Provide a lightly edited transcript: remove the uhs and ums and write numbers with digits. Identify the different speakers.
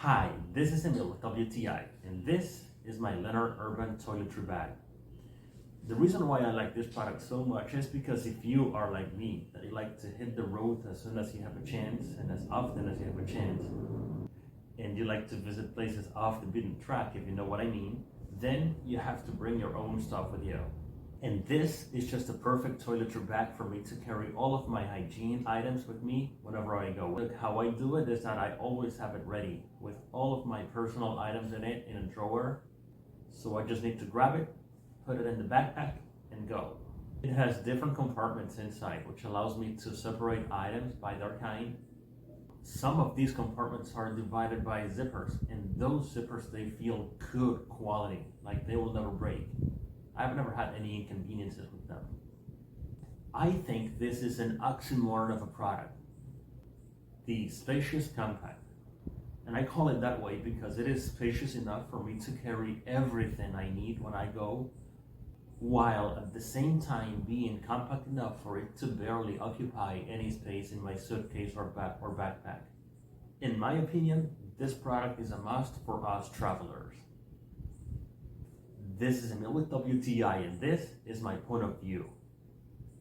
Speaker 1: Hi, this is Emil with WTI, and this is my LUNAR Urban Toiletry Bag. The reason why I like this product so much is because if you are like me, that you like to hit the road as soon as you have a chance and as often as you have a chance, and you like to visit places off the beaten track, if you know what I mean, then you have to bring your own stuff with you. And this is just a perfect toiletry bag for me to carry all of my hygiene items with me whenever I go. Look, how I do it is that I always have it ready with all of my personal items in it in a drawer. So I just need to grab it, put it in the backpack, and go. It has different compartments inside, which allows me to separate items by their kind. Some of these compartments are divided by zippers, and those zippers, they feel good quality, like they will never break. I've never had any inconveniences with them. I think this is an oxymoron of a product. The spacious compact. And I call it that way because it is spacious enough for me to carry everything I need when I go, while at the same time being compact enough for it to barely occupy any space in my suitcase or backpack. In my opinion, this product is a must for us travelers. This is Emil with WTI, and this is my point of view.